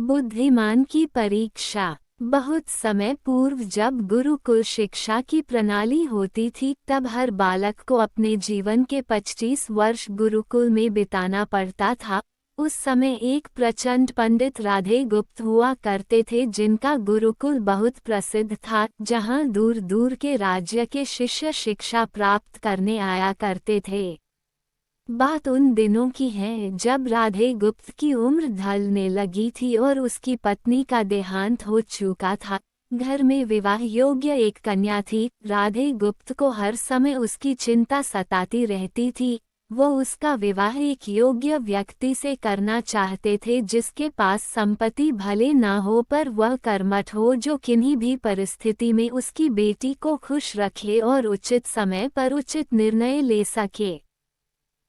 बुद्धिमान की परीक्षा। बहुत समय पूर्व जब गुरुकुल शिक्षा की प्रणाली होती थी तब हर बालक को अपने जीवन के 25 वर्ष गुरुकुल में बिताना पड़ता था। उस समय एक प्रचंड पंडित राधे गुप्त हुआ करते थे जिनका गुरुकुल बहुत प्रसिद्ध था, जहां दूर दूर के राज्य के शिष्य शिक्षा प्राप्त करने आया करते थे। बात उन दिनों की है जब राधे गुप्त की उम्र ढलने लगी थी और उसकी पत्नी का देहांत हो चुका था। घर में विवाह योग्य एक कन्या थी। राधे गुप्त को हर समय उसकी चिंता सताती रहती थी। वो उसका विवाह एक योग्य व्यक्ति से करना चाहते थे जिसके पास संपत्ति भले ना हो पर वह कर्मठ हो, जो किन्हीं भी परिस्थिति में उसकी बेटी को खुश रखे और उचित समय पर उचित निर्णय ले सके।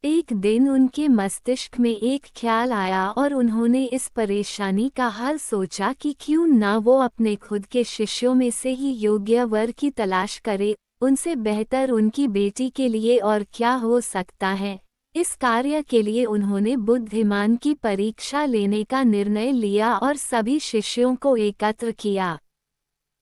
एक दिन उनके मस्तिष्क में एक ख्याल आया और उन्होंने इस परेशानी का हल सोचा कि क्यों ना वो अपने खुद के शिष्यों में से ही योग्य वर की तलाश करे। उनसे बेहतर उनकी बेटी के लिए और क्या हो सकता है। इस कार्य के लिए उन्होंने बुद्धिमान की परीक्षा लेने का निर्णय लिया और सभी शिष्यों को एकत्र किया।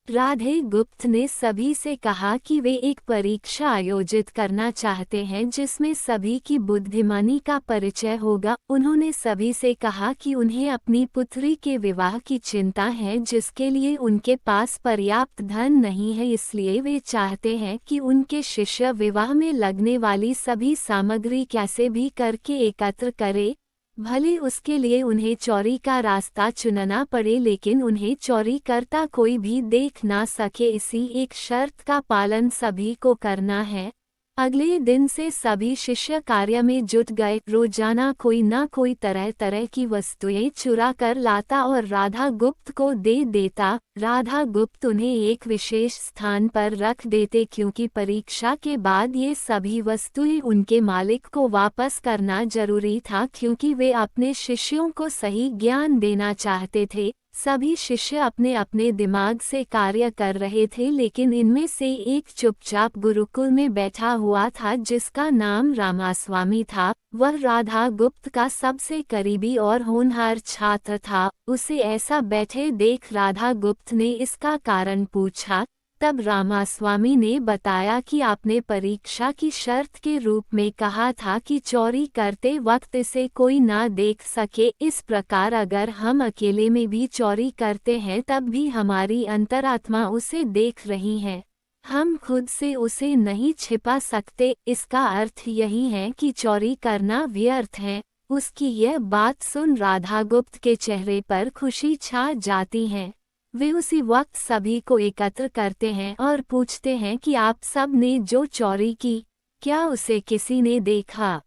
राधे गुप्त ने सभी से कहा कि वे एक परीक्षा आयोजित करना चाहते हैं जिसमें सभी की बुद्धिमानी का परिचय होगा। उन्होंने सभी से कहा कि उन्हें अपनी पुत्री के विवाह की चिंता है जिसके लिए उनके पास पर्याप्त धन नहीं है, इसलिए वे चाहते हैं कि उनके शिष्य विवाह में लगने वाली सभी सामग्री कैसे भी करके एकत्र करें। भले उसके लिए उन्हें चोरी का रास्ता चुनना पड़े, लेकिन उन्हें चोरी करता कोई भी देख ना सके। इसी एक शर्त का पालन सभी को करना है। अगले दिन से सभी शिष्य कार्य में जुट गए। रोजाना कोई ना कोई तरह तरह की वस्तुएं चुरा कर लाता और राधा गुप्त को दे देता। राधा गुप्त उन्हें एक विशेष स्थान पर रख देते क्योंकि परीक्षा के बाद ये सभी वस्तुएं उनके मालिक को वापस करना जरूरी था, क्योंकि वे अपने शिष्यों को सही ज्ञान देना चाहते थे। सभी शिष्य अपने अपने दिमाग से कार्य कर रहे थे, लेकिन इनमें से एक चुपचाप गुरुकुल में बैठा हुआ था जिसका नाम रामास्वामी था। वह राधा गुप्त का सबसे करीबी और होनहार छात्र था। उसे ऐसा बैठे देख राधा गुप्त ने इसका कारण पूछा। तब रामास्वामी ने बताया कि आपने परीक्षा की शर्त के रूप में कहा था कि चोरी करते वक्त इसे कोई ना देख सके। इस प्रकार अगर हम अकेले में भी चोरी करते हैं तब भी हमारी अंतरात्मा उसे देख रही है। हम खुद से उसे नहीं छिपा सकते। इसका अर्थ यही है कि चोरी करना व्यर्थ है। उसकी यह बात सुन राधा गुप्त के चेहरे पर खुशी छा जाती है। वे उसी वक्त सभी को एकत्र करते हैं और पूछते हैं कि आप सब ने जो चोरी की, क्या उसे किसी ने देखा?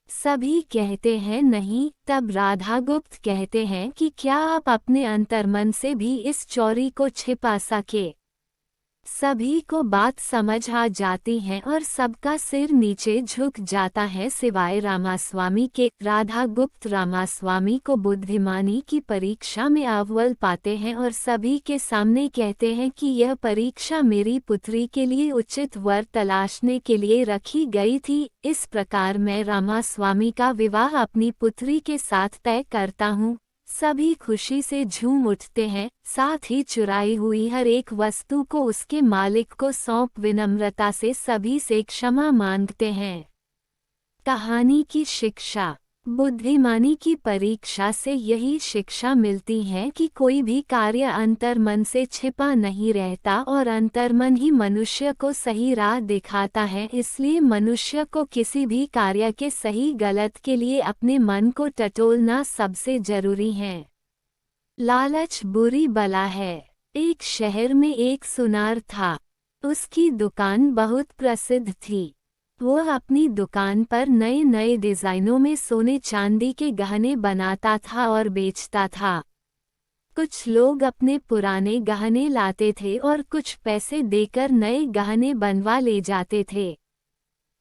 सभी कहते हैं नहीं। तब राधा गुप्त कहते हैं कि क्या आप अपने अंतर्मन से भी इस चोरी को छिपा सके? सभी को बात समझ आ जाती है और सबका सिर नीचे झुक जाता है सिवाय रामास्वामी के। राधा गुप्त रामास्वामी को बुद्धिमानी की परीक्षा में अव्वल पाते हैं और सभी के सामने कहते हैं कि यह परीक्षा मेरी पुत्री के लिए उचित वर तलाशने के लिए रखी गई थी। इस प्रकार मैं रामास्वामी का विवाह अपनी पुत्री के साथ तय करता हूँ। सभी खुशी से झूम उठते हैं, साथ ही चुराई हुई हर एक वस्तु को उसके मालिक को सौंप विनम्रता से सभी से क्षमा मांगते हैं। कहानी की शिक्षा। बुद्धिमानी की परीक्षा से यही शिक्षा मिलती है कि कोई भी कार्य अंतर्मन से छिपा नहीं रहता और अंतर्मन ही मनुष्य को सही राह दिखाता है। इसलिए मनुष्य को किसी भी कार्य के सही गलत के लिए अपने मन को टटोलना सबसे जरूरी है। लालच बुरी बला है। एक शहर में एक सुनार था। उसकी दुकान बहुत प्रसिद्ध थी। वो अपनी दुकान पर नए नए डिजाइनों में सोने चांदी के गहने बनाता था और बेचता था। कुछ लोग अपने पुराने गहने लाते थे और कुछ पैसे देकर नए गहने बनवा ले जाते थे।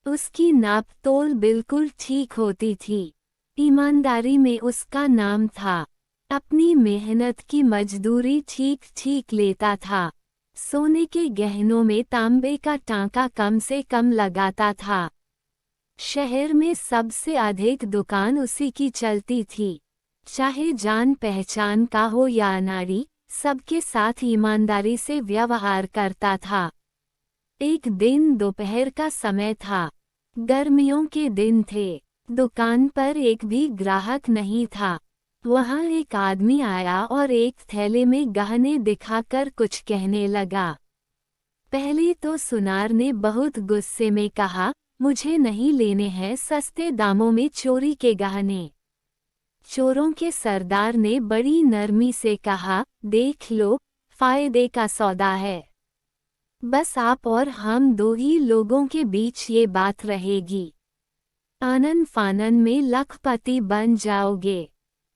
उसकी नाप तोल बिल्कुल ठीक होती थी। ईमानदारी में उसका नाम था। अपनी मेहनत की मजदूरी ठीक ठीक लेता था। सोने के गहनों में तांबे का टांका कम से कम लगाता था। शहर में सबसे अधिक दुकान उसी की चलती थी। चाहे जान पहचान का हो या अनाड़ी, सबके साथ ईमानदारी से व्यवहार करता था। एक दिन दोपहर का समय था। गर्मियों के दिन थे। दुकान पर एक भी ग्राहक नहीं था। वहां एक आदमी आया और एक थैले में गहने दिखाकर कुछ कहने लगा। पहले तो सुनार ने बहुत गुस्से में कहा, मुझे नहीं लेने हैं सस्ते दामों में चोरी के गहने। चोरों के सरदार ने बड़ी नरमी से कहा, देख लो, फायदे का सौदा है। बस आप और हम दो ही लोगों के बीच ये बात रहेगी। आनन फानन में लखपति बन जाओगे।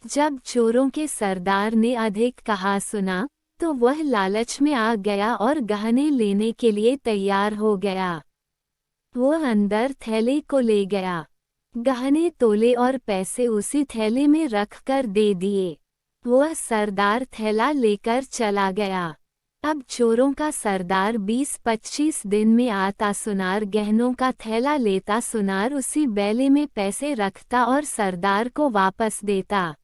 जब चोरों के सरदार ने अधिक कहा सुना, तो वह लालच में आ गया और गहने लेने के लिए तैयार हो गया। वो अंदर थैले को ले गया। गहने तोले और पैसे उसी थैले में रखकर दे दिए। वह सरदार थैला लेकर चला गया। अब चोरों का सरदार 20-25 दिन में आता, सुनार गहनों का थैला लेता, सुनार उसी बैले में पैसे रखता और सरदार को वापस देता।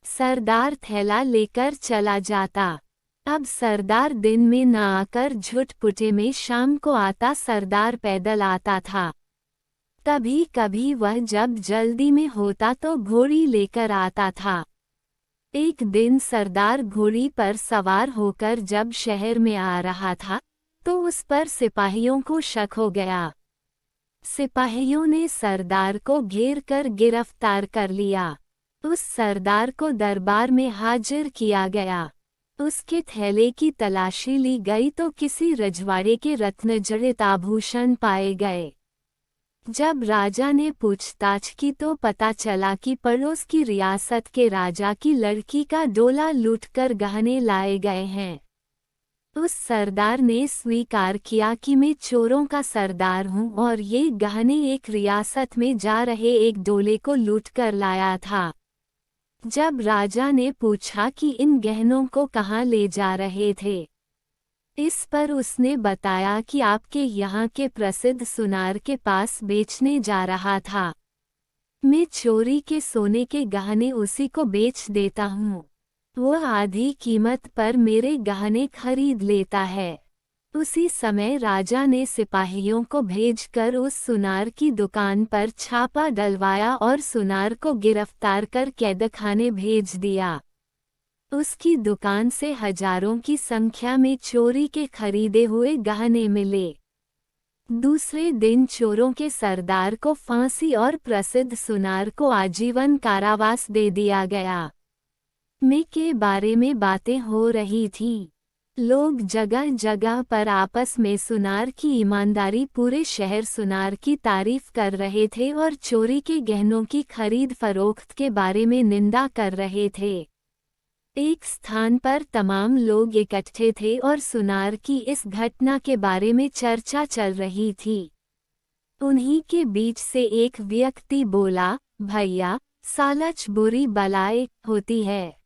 सरदार थैला लेकर चला जाता। अब सरदार दिन में न आकर झुटपुटे में शाम को आता। सरदार पैदल आता था। कभी कभी वह जब जल्दी में होता तो घोड़ी लेकर आता था। एक दिन सरदार घोड़ी पर सवार होकर जब शहर में आ रहा था, तो उस पर सिपाहियों को शक हो गया। सिपाहियों ने सरदार को घेर कर गिरफ्तार कर लिया। उस सरदार को दरबार में हाजिर किया गया। उसके थैले की तलाशी ली गई तो किसी रजवाड़े के रत्न जड़ित आभूषण पाए गए। जब राजा ने पूछताछ की तो पता चला कि पड़ोस की रियासत के राजा की लड़की का डोला लूटकर गहने लाए गए हैं। उस सरदार ने स्वीकार किया कि मैं चोरों का सरदार हूं और ये गहने एक रियासत में जा रहे एक डोले को लूटकर लाया था। जब राजा ने पूछा कि इन गहनों को कहाँ ले जा रहे थे, इस पर उसने बताया कि आपके यहाँ के प्रसिद्ध सुनार के पास बेचने जा रहा था। मैं चोरी के सोने के गहने उसी को बेच देता हूँ। वह आधी कीमत पर मेरे गहने खरीद लेता है। उसी समय राजा ने सिपाहियों को भेजकर उस सुनार की दुकान पर छापा डलवाया और सुनार को गिरफ्तार कर कैदखाने भेज दिया। उसकी दुकान से हजारों की संख्या में चोरी के खरीदे हुए गहने मिले। दूसरे दिन चोरों के सरदार को फांसी और प्रसिद्ध सुनार को आजीवन कारावास दे दिया गया। मैं के बारे में बातें हो रही थीं। लोग जगह जगह पर आपस में सुनार की ईमानदारी, पूरे शहर सुनार की तारीफ कर रहे थे और चोरी के गहनों की खरीद फरोख्त के बारे में निंदा कर रहे थे। एक स्थान पर तमाम लोग इकट्ठे थे और सुनार की इस घटना के बारे में चर्चा चल रही थी। उन्हीं के बीच से एक व्यक्ति बोला, भैया, सालच बुरी बलाए होती है।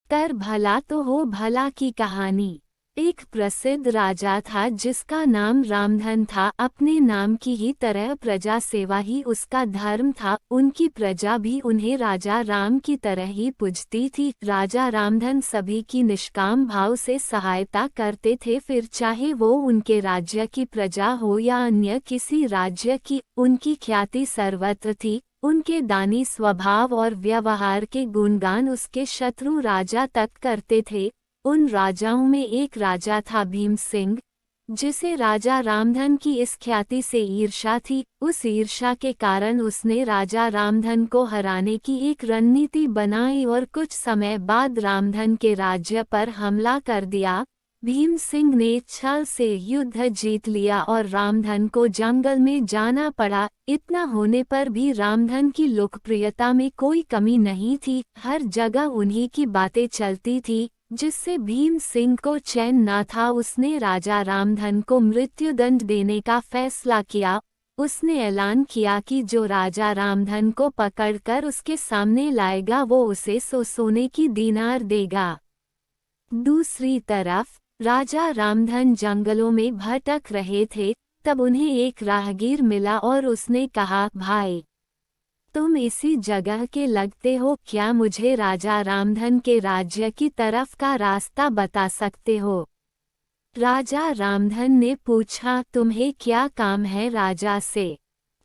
कर भला तो हो भला की कहानी। एक प्रसिद्ध राजा था जिसका नाम रामधन था। अपने नाम की ही तरह प्रजा सेवा ही उसका धर्म था। उनकी प्रजा भी उन्हें राजा राम की तरह ही पूजती थी। राजा रामधन सभी की निष्काम भाव से सहायता करते थे, फिर चाहे वो उनके राज्य की प्रजा हो या अन्य किसी राज्य की। उनकी ख्याति सर्वत्र थी। उनके दानी स्वभाव और व्यवहार के गुणगान उसके शत्रु राजा तक करते थे। उन राजाओं में एक राजा था भीम सिंह, जिसे राजा रामधन की इस ख्याति से ईर्ष्या थी। उस ईर्ष्या के कारण उसने राजा रामधन को हराने की एक रणनीति बनाई और कुछ समय बाद रामधन के राज्य पर हमला कर दिया। भीम सिंह ने छल से युद्ध जीत लिया और रामधन को जंगल में जाना पड़ा। इतना होने पर भी रामधन की लोकप्रियता में कोई कमी नहीं थी। हर जगह उन्हीं की बातें चलती थी, जिससे भीम सिंह को चैन न था। उसने राजा रामधन को मृत्युदंड देने का फैसला किया। उसने ऐलान किया कि जो राजा रामधन को पकड़कर उसके सामने लाएगा वो उसे 100 सोने की दीनार देगा। दूसरी तरफ राजा रामधन जंगलों में भटक रहे थे। तब उन्हें एक राहगीर मिला और उसने कहा, भाई, तुम इसी जगह के लगते हो, क्या मुझे राजा रामधन के राज्य की तरफ का रास्ता बता सकते हो? राजा रामधन ने पूछा, तुम्हें क्या काम है राजा से?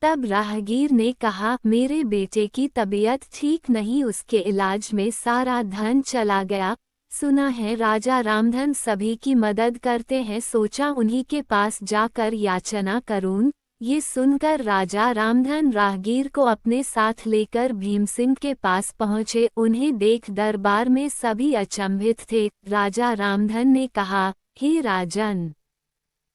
तब राहगीर ने कहा, मेरे बेटे की तबीयत ठीक नहीं, उसके इलाज में सारा धन चला गया। सुना है राजा रामधन सभी की मदद करते हैं, सोचा उन्हीं के पास जाकर याचना करूं। ये सुनकर राजा रामधन राहगीर को अपने साथ लेकर भीम सिंह के पास पहुँचे। उन्हें देख दरबार में सभी अचंभित थे। राजा रामधन ने कहा, हे राजन,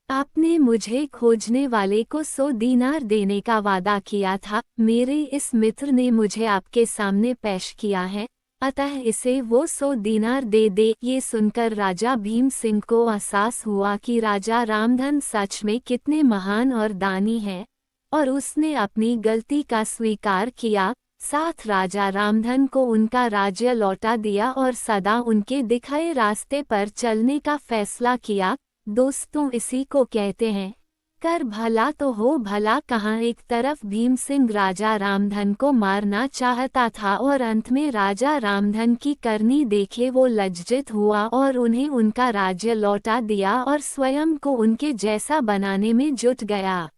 आपने मुझे खोजने वाले को 100 दीनार देने का वादा किया था। मेरे इस मित्र ने मुझे आपके सामने पेश किया है, अतः इसे वो 100 दीनार दे दे। ये सुनकर राजा भीम सिंह को एहसास हुआ कि राजा रामधन सच में कितने महान और दानी हैं, और उसने अपनी गलती का स्वीकार किया। साथ राजा रामधन को उनका राज्य लौटा दिया और सदा उनके दिखाए रास्ते पर चलने का फैसला किया। दोस्तों, इसी को कहते हैं कर भला तो हो भला। कहाँ एक तरफ भीम सिंह राजा रामधन को मारना चाहता था और अंत में राजा रामधन की करनी देखे वो लज्जित हुआ और उन्हें उनका राज्य लौटा दिया और स्वयं को उनके जैसा बनाने में जुट गया।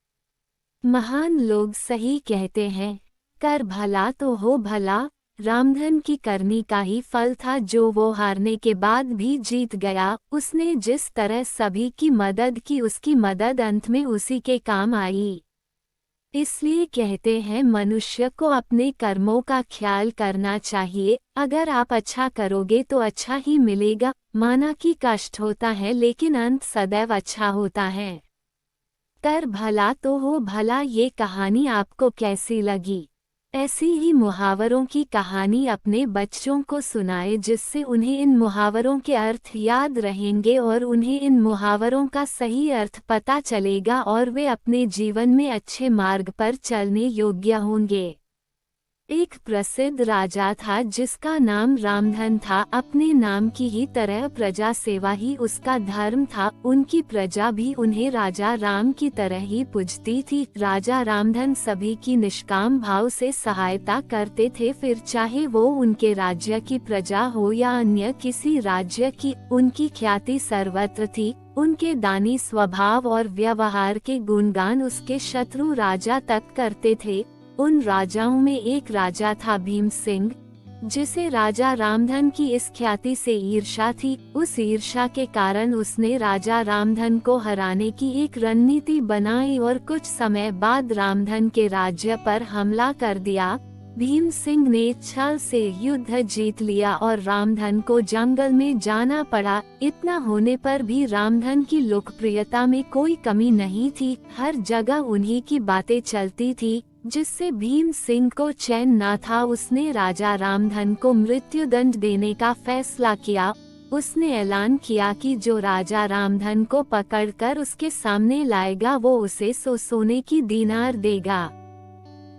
महान लोग सही कहते हैं, कर भला तो हो भला। रामधन की करनी का ही फल था जो वो हारने के बाद भी जीत गया। उसने जिस तरह सभी की मदद की, उसकी मदद अंत में उसी के काम आई। इसलिए कहते हैं मनुष्य को अपने कर्मों का ख्याल करना चाहिए। अगर आप अच्छा करोगे तो अच्छा ही मिलेगा। माना कि कष्ट होता है लेकिन अंत सदैव अच्छा होता है। कर भला तो हो भला। ये कहानी आपको कैसी लगी? ऐसी ही मुहावरों की कहानी अपने बच्चों को सुनाए, जिससे उन्हें इन मुहावरों के अर्थ याद रहेंगे और उन्हें इन मुहावरों का सही अर्थ पता चलेगा और वे अपने जीवन में अच्छे मार्ग पर चलने योग्य होंगे। एक प्रसिद्ध राजा था जिसका नाम रामधन था। अपने नाम की ही तरह प्रजा सेवा ही उसका धर्म था। उनकी प्रजा भी उन्हें राजा राम की तरह ही पूजती थी। राजा रामधन सभी की निष्काम भाव से सहायता करते थे, फिर चाहे वो उनके राज्य की प्रजा हो या अन्य किसी राज्य की। उनकी ख्याति सर्वत्र थी। उनके दानी स्वभाव और व्यवहार के गुणगान उसके शत्रु राजा तक करते थे। उन राजाओं में एक राजा था भीम सिंह, जिसे राजा रामधन की इस ख्याति से ईर्ष्या थी। उस ईर्ष्या के कारण उसने राजा रामधन को हराने की एक रणनीति बनाई और कुछ समय बाद रामधन के राज्य पर हमला कर दिया। भीम सिंह ने छल से युद्ध जीत लिया और रामधन को जंगल में जाना पड़ा। इतना होने पर भी रामधन की लोकप्रियता में कोई कमी नहीं थी। हर जगह उन्हीं की बातें चलती थी, जिससे भीम सिंह को चैन न था। उसने राजा रामधन को मृत्युदंड देने का फैसला किया। उसने ऐलान किया कि जो राजा रामधन को पकड़कर उसके सामने लाएगा वो उसे 100 सोने की दीनार देगा।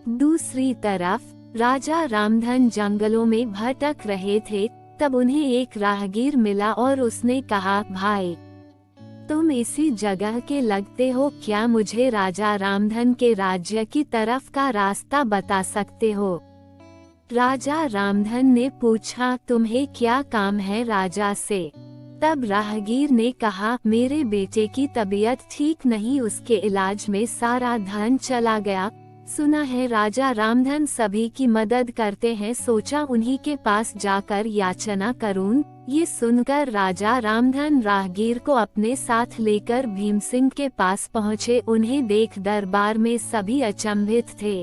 दूसरी तरफ राजा रामधन जंगलों में भटक रहे थे। तब उन्हें एक राहगीर मिला और उसने कहा, भाई, तुम इसी जगह के लगते हो, क्या मुझे राजा रामधन के राज्य की तरफ का रास्ता बता सकते हो? राजा रामधन ने पूछा, तुम्हें क्या काम है राजा से? तब राहगीर ने कहा, मेरे बेटे की तबीयत ठीक नहीं, उसके इलाज में सारा धन चला गया। सुना है राजा रामधन सभी की मदद करते हैं, सोचा उन्हीं के पास जाकर याचना करूं। ये सुनकर राजा रामधन राहगीर को अपने साथ लेकर भीम सिंह के पास पहुँचे। उन्हें देख दरबार में सभी अचंभित थे।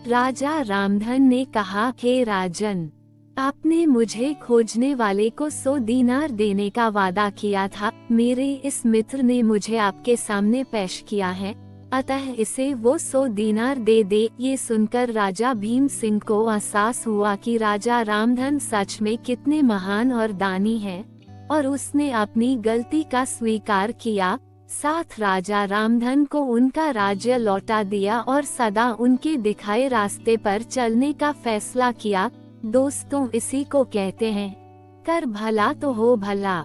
राजा रामधन ने कहा, हे राजन, आपने मुझे खोजने वाले को 100 दीनार देने का वादा किया था। मेरे इस मित्र ने मुझे आपके सामने पेश किया है, अतः इसे वो 100 दीनार दे दे। ये सुनकर राजा भीम सिंह को एहसास हुआ कि राजा रामधन सच में कितने महान और दानी हैं, और उसने अपनी गलती का स्वीकार किया। साथ राजा रामधन को उनका राज्य लौटा दिया और सदा उनके दिखाए रास्ते पर चलने का फैसला किया। दोस्तों, इसी को कहते हैं कर भला तो हो भला।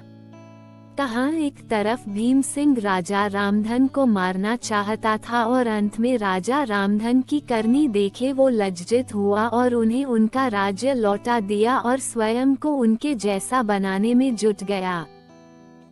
कहाँ एक तरफ भीम सिंह राजा रामधन को मारना चाहता था और अंत में राजा रामधन की करनी देखे वो लज्जित हुआ और उन्हें उनका राज्य लौटा दिया और स्वयं को उनके जैसा बनाने में जुट गया।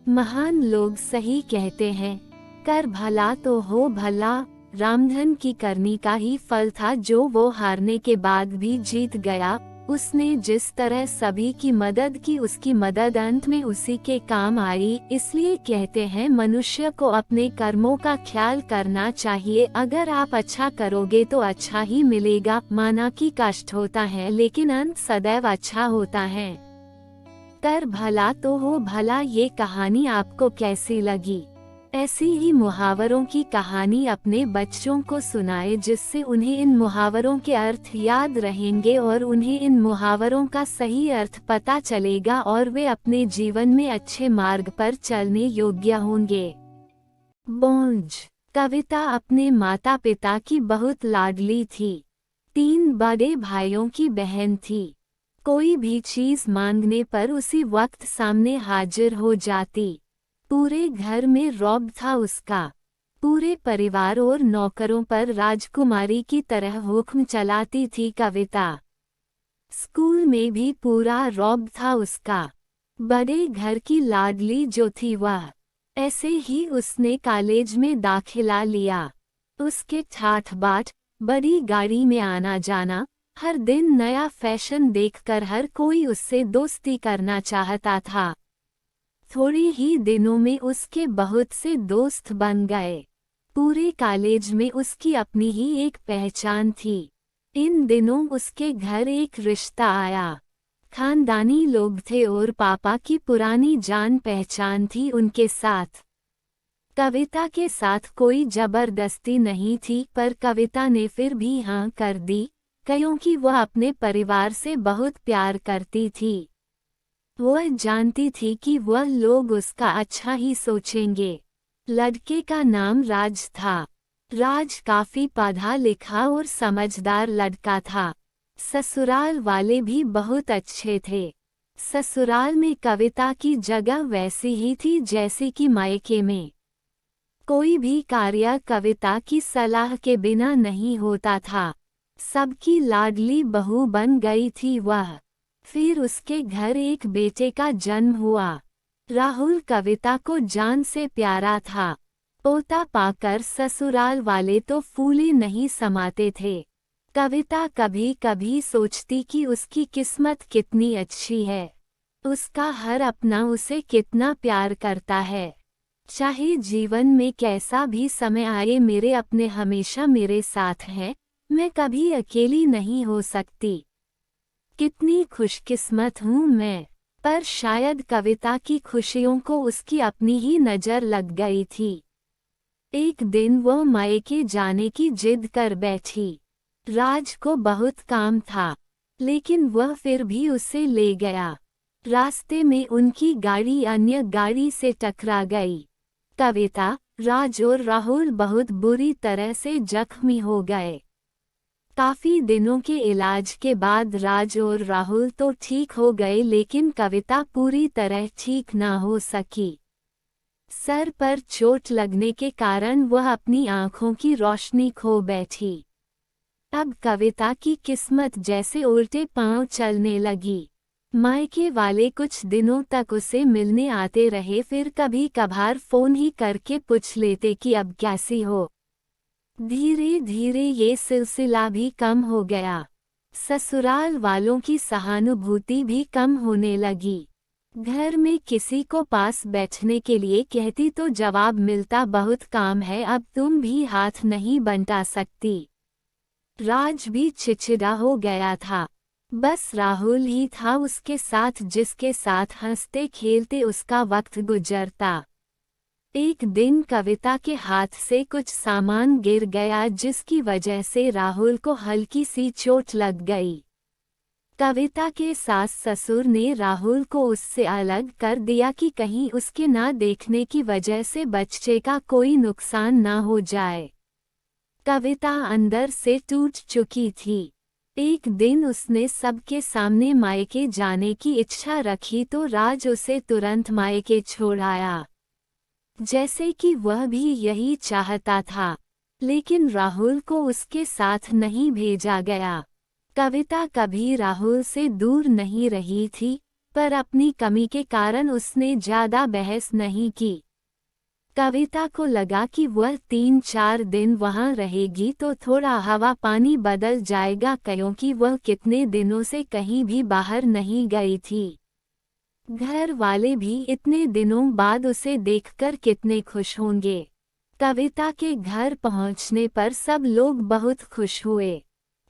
महान लोग सही कहते हैं, कर भला तो हो भला। रामधन की करनी का ही फल था जो वो हारने के बाद भी जीत गया। उसने जिस तरह सभी की मदद की उसकी मदद अंत में उसी के काम आई। इसलिए कहते हैं मनुष्य को अपने कर्मों का ख्याल करना चाहिए। अगर आप अच्छा करोगे तो अच्छा ही मिलेगा। माना कि कष्ट होता है लेकिन अंत सदैव अच्छा होता है। कर भला तो हो भला। ये कहानी आपको कैसी लगी? ऐसी ही मुहावरों की कहानी अपने बच्चों को सुनाए जिससे उन्हें इन मुहावरों के अर्थ याद रहेंगे और उन्हें इन मुहावरों का सही अर्थ पता चलेगा और वे अपने जीवन में अच्छे मार्ग पर चलने योग्य होंगे। बोंझ। कविता अपने माता पिता की बहुत लाडली थी। 3 बड़े भाइयों की बहन थी। कोई भी चीज मांगने पर उसी वक्त सामने हाजिर हो जाती। पूरे घर में रौब था उसका। पूरे परिवार और नौकरों पर राजकुमारी की तरह हुक्म चलाती थी कविता। स्कूल में भी पूरा रौब था उसका। बड़े घर की लाडली जो थी वह। ऐसे ही उसने कॉलेज में दाखिला लिया। उसके ठाठ बाट, बड़ी गाड़ी में आना जाना, हर दिन नया फैशन देखकर हर कोई उससे दोस्ती करना चाहता था। थोड़े ही दिनों में उसके बहुत से दोस्त बन गए। पूरे कॉलेज में उसकी अपनी ही एक पहचान थी। इन दिनों उसके घर एक रिश्ता आया। खानदानी लोग थे और पापा की पुरानी जान पहचान थी उनके साथ। कविता के साथ कोई जबरदस्ती नहीं थी पर कविता ने फिर भी हाँ कर दी, क्योंकि वह अपने परिवार से बहुत प्यार करती थी। वह जानती थी कि वह लोग उसका अच्छा ही सोचेंगे। लड़के का नाम राज था। राज काफी पढ़ा लिखा और समझदार लड़का था। ससुराल वाले भी बहुत अच्छे थे। ससुराल में कविता की जगह वैसी ही थी जैसी कि मायके में। कोई भी कार्य कविता की सलाह के बिना नहीं होता था। सबकी लाडली बहू बन गई थी वह। फिर उसके घर एक बेटे का जन्म हुआ। राहुल कविता को जान से प्यारा था। पोता पाकर ससुराल वाले तो फूले नहीं समाते थे। कविता कभी कभी सोचती कि उसकी किस्मत कितनी अच्छी है। उसका हर अपना उसे कितना प्यार करता है। चाहे जीवन में कैसा भी समय आए मेरे अपने हमेशा मेरे साथ हैं। मैं कभी अकेली नहीं हो सकती। कितनी खुशकिस्मत हूँ मैं। पर शायद कविता की खुशियों को उसकी अपनी ही नज़र लग गई थी। एक दिन वह मायके जाने की जिद कर बैठी। राज को बहुत काम था, लेकिन वह फिर भी उसे ले गया। रास्ते में उनकी गाड़ी अन्य गाड़ी से टकरा गई। कविता, राज और राहुल बहुत बुरी तरह से जख्मी हो गए। काफी दिनों के इलाज के बाद राज और राहुल तो ठीक हो गए लेकिन कविता पूरी तरह ठीक ना हो सकी। सर पर चोट लगने के कारण वह अपनी आंखों की रोशनी खो बैठी। अब कविता की किस्मत जैसे उल्टे पांव चलने लगी। मायके वाले कुछ दिनों तक उसे मिलने आते रहे, फिर कभी कभार फोन ही करके पूछ लेते कि अब कैसी हो। धीरे धीरे ये सिलसिला भी कम हो गया। ससुराल वालों की सहानुभूति भी कम होने लगी। घर में किसी को पास बैठने के लिए कहती तो जवाब मिलता बहुत काम है, अब तुम भी हाथ नहीं बंटा सकती। राज भी चिड़चिड़ा हो गया था। बस राहुल ही था उसके साथ जिसके साथ हंसते खेलते उसका वक्त गुजरता। एक दिन कविता के हाथ से कुछ सामान गिर गया जिसकी वजह से राहुल को हल्की सी चोट लग गई। कविता के सास ससुर ने राहुल को उससे अलग कर दिया कि कहीं उसके ना देखने की वजह से बच्चे का कोई नुकसान ना हो जाए। कविता अंदर से टूट चुकी थी। एक दिन उसने सबके सामने मायके जाने की इच्छा रखी तो राज उसे तुरंत मायके छोड़ आया, जैसे कि वह भी यही चाहता था। लेकिन राहुल को उसके साथ नहीं भेजा गया। कविता कभी राहुल से दूर नहीं रही थी, पर अपनी कमी के कारण उसने ज्यादा बहस नहीं की। कविता को लगा कि वह 3-4 दिन वहां रहेगी तो थोड़ा हवा पानी बदल जाएगा, क्योंकि वह कितने दिनों से कहीं भी बाहर नहीं गई थी। घर वाले भी इतने दिनों बाद उसे देखकर कितने खुश होंगे। कविता के घर पहुंचने पर सब लोग बहुत खुश हुए।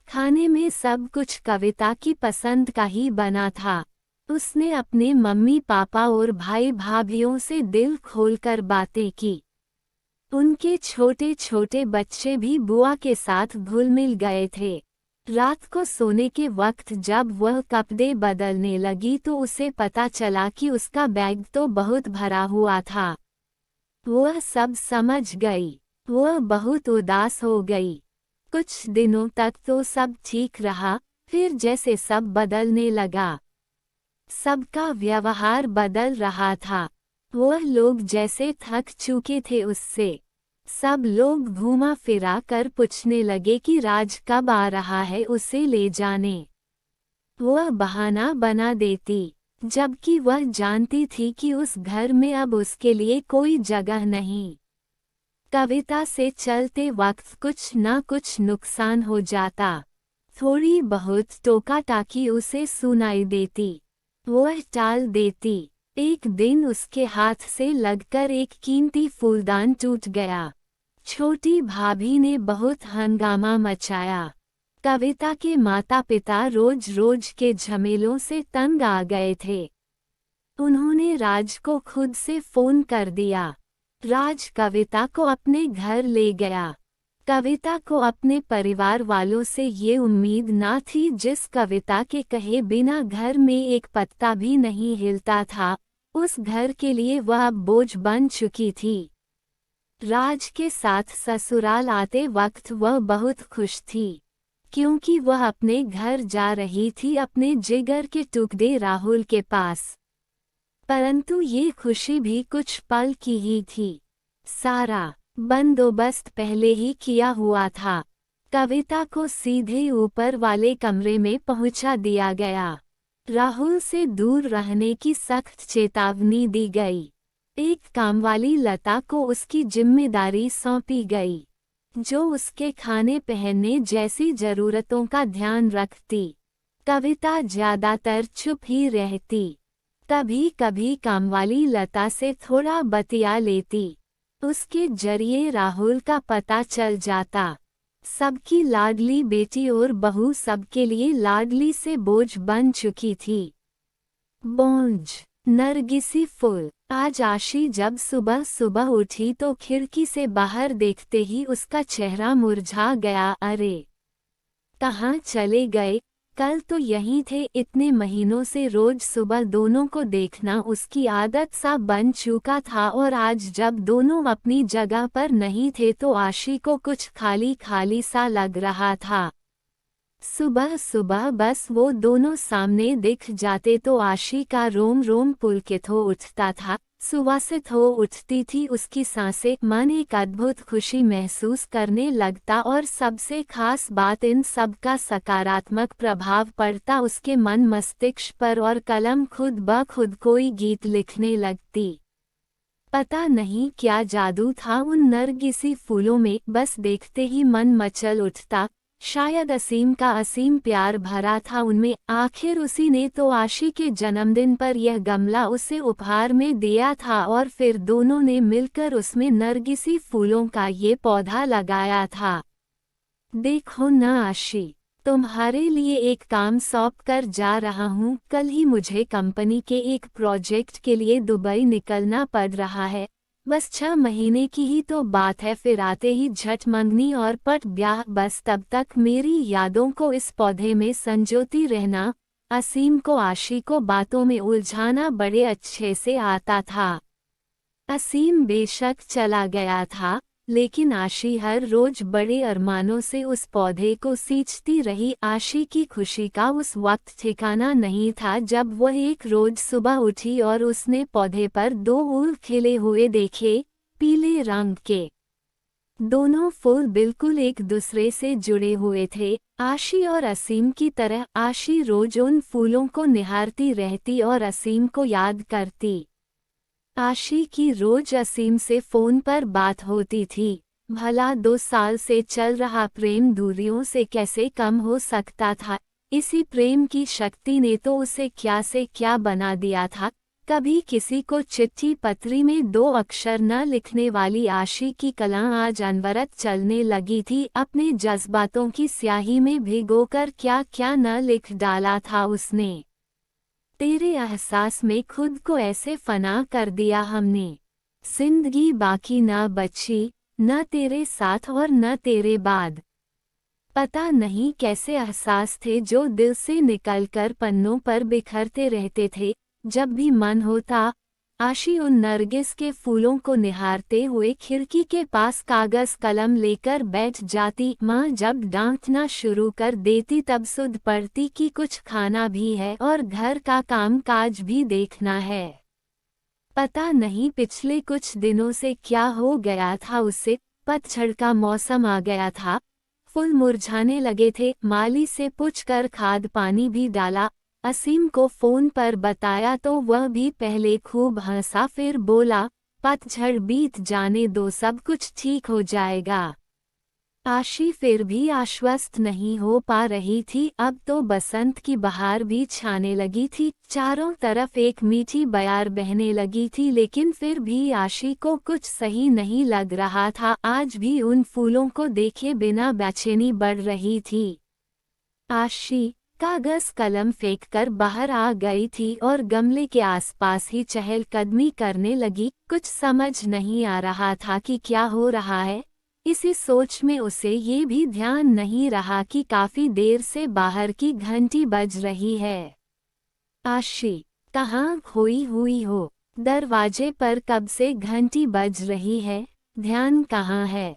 खाने में सब कुछ कविता की पसंद का ही बना था। उसने अपने मम्मी पापा और भाई भाभीओं से दिल खोलकर बातें की। उनके छोटे छोटे बच्चे भी बुआ के साथ घुल मिल गए थे। रात को सोने के वक्त जब वह कपड़े बदलने लगी तो उसे पता चला कि उसका बैग तो बहुत भरा हुआ था। वह सब समझ गई। वह बहुत उदास हो गई। कुछ दिनों तक तो सब ठीक रहा, फिर जैसे सब बदलने लगा। सबका व्यवहार बदल रहा था। वह लोग जैसे थक चुके थे उससे। सब लोग घूमा फिरा कर पूछने लगे कि राज कब आ रहा है उसे ले जाने। वह बहाना बना देती, जबकि वह जानती थी कि उस घर में अब उसके लिए कोई जगह नहीं। कविता से चलते वक्त कुछ न कुछ नुकसान हो जाता। थोड़ी बहुत टोका टाकी उसे सुनाई देती। वह टाल देती। एक दिन उसके हाथ से लगकर एक कीमती फूलदान टूट गया। छोटी भाभी ने बहुत हंगामा मचाया। कविता के माता पिता रोज रोज के झमेलों से तंग आ गए थे। उन्होंने राज को खुद से फोन कर दिया। राज कविता को अपने घर ले गया। कविता को अपने परिवार वालों से ये उम्मीद ना थी। जिस कविता के कहे बिना घर में एक पत्ता भी नहीं हिलता था, उस घर के लिए वह अब बोझ बन चुकी थी। राज के साथ ससुराल आते वक्त वह बहुत खुश थी, क्योंकि वह अपने घर जा रही थी, अपने जिगर के टुकड़े राहुल के पास। परंतु ये खुशी भी कुछ पल की ही थी। सारा बंदोबस्त पहले ही किया हुआ था। कविता को सीधे ऊपर वाले कमरे में पहुंचा दिया गया। राहुल से दूर रहने की सख्त चेतावनी दी गई। एक कामवाली लता को उसकी जिम्मेदारी सौंपी गई, जो उसके खाने पहनने जैसी जरूरतों का ध्यान रखती। कविता ज्यादातर चुप ही रहती। कभी कभी कामवाली लता से थोड़ा बतिया लेती। उसके जरिए राहुल का पता चल जाता। सबकी लाडली बेटी और बहू सबके लिए लाडली से बोझ बन चुकी थी। बोझ नरगिसी फूल। आज आशी जब सुबह सुबह उठी तो खिड़की से बाहर देखते ही उसका चेहरा मुरझा गया। अरे, कहाँ चले गए? कल तो यहीं थे। इतने महीनों से रोज सुबह दोनों को देखना उसकी आदत सा बन चुका था, और आज जब दोनों अपनी जगह पर नहीं थे तो आशी को कुछ खाली खाली सा लग रहा था। सुबह सुबह बस वो दोनों सामने दिख जाते तो आशी का रोम रोम पुलकित हो उठता था, सुवासित हो उठती थी उसकी सांसें। मन एक अद्भुत खुशी महसूस करने लगता, और सबसे खास बात इन सब का सकारात्मक प्रभाव पड़ता उसके मन मस्तिष्क पर, और कलम खुद ब खुद कोई गीत लिखने लगती। पता नहीं क्या जादू था उन नरगिसी फूलों में, बस देखते ही मन मचल उठता। शायद असीम का असीम प्यार भरा था उनमें। आखिर उसी ने तो आशी के जन्मदिन पर यह गमला उसे उपहार में दिया था, और फिर दोनों ने मिलकर उसमें नरगिसी फूलों का ये पौधा लगाया था। देखो न आशी, तुम्हारे लिए एक काम सौंप कर जा रहा हूँ। कल ही मुझे कंपनी के एक प्रोजेक्ट के लिए दुबई निकलना पड़ रहा है। बस 6 महीने की ही तो बात है, फिर आते ही झट मंगनी और पट ब्याह। बस तब तक मेरी यादों को इस पौधे में संजोती रहना। असीम को आशी को बातों में उलझाना बड़े अच्छे से आता था। असीम बेशक चला गया था, लेकिन आशी हर रोज बड़े अरमानों से उस पौधे को सींचती रही। आशी की खुशी का उस वक्त ठिकाना नहीं था जब वह एक रोज सुबह उठी और उसने पौधे पर 2 फूल खिले हुए देखे, पीले रंग के। दोनों फूल बिल्कुल एक दूसरे से जुड़े हुए थे, आशी और असीम की तरह। आशी रोज उन फूलों को निहारती रहती और असीम को याद करती। आशी की रोज असीम से फोन पर बात होती थी। भला 2 साल से चल रहा प्रेम दूरियों से कैसे कम हो सकता था। इसी प्रेम की शक्ति ने तो उसे क्या से क्या बना दिया था। कभी किसी को चिट्ठी पत्री में 2 अक्षर न लिखने वाली आशी की कला आज अनवरत चलने लगी थी। अपने जज्बातों की स्याही में भिगोकर क्या क्या न लिख डाला था उसने। तेरे एहसास में खुद को ऐसे फना कर दिया हमने, जिंदगी बाकी न बची, न तेरे साथ और न तेरे बाद। पता नहीं कैसे एहसास थे जो दिल से निकलकर पन्नों पर बिखरते रहते थे। जब भी मन होता, आशी उन नरगिस के फूलों को निहारते हुए खिड़की के पास कागज कलम लेकर बैठ जाती। माँ जब डांटना शुरू कर देती तब सुध पड़ती कि कुछ खाना भी है और घर का काम काज भी देखना है। पता नहीं पिछले कुछ दिनों से क्या हो गया था उसे। पतझड़ का मौसम आ गया था, फूल मुरझाने लगे थे। माली से पूछकर खाद पानी भी डाला। असीम को फोन पर बताया तो वह भी पहले खूब हंसा, फिर बोला, पतझड़ बीत जाने दो, सब कुछ ठीक हो जाएगा। आशी फिर भी आश्वस्त नहीं हो पा रही थी। अब तो बसंत की बहार भी छाने लगी थी, चारों तरफ एक मीठी बयार बहने लगी थी, लेकिन फिर भी आशी को कुछ सही नहीं लग रहा था। आज भी उन फूलों को देखे बिना बेचैनी बढ़ रही थी। आशी कागज कलम फेंककर बाहर आ गई थी और गमले के आसपास ही चहलकदमी करने लगी। कुछ समझ नहीं आ रहा था कि क्या हो रहा है। इसी सोच में उसे ये भी ध्यान नहीं रहा कि काफी देर से बाहर की घंटी बज रही है। आशी, कहाँ खोई हुई हो? दरवाजे पर कब से घंटी बज रही है, ध्यान कहाँ है?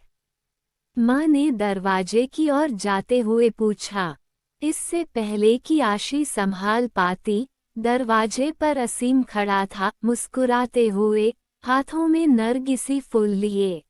माँ ने दरवाजे की ओर जाते हुए पूछा। इससे पहले कि आशी संभाल पाती, दरवाजे पर असीम खड़ा था, मुस्कुराते हुए, हाथों में नरगिसी फूल लिए।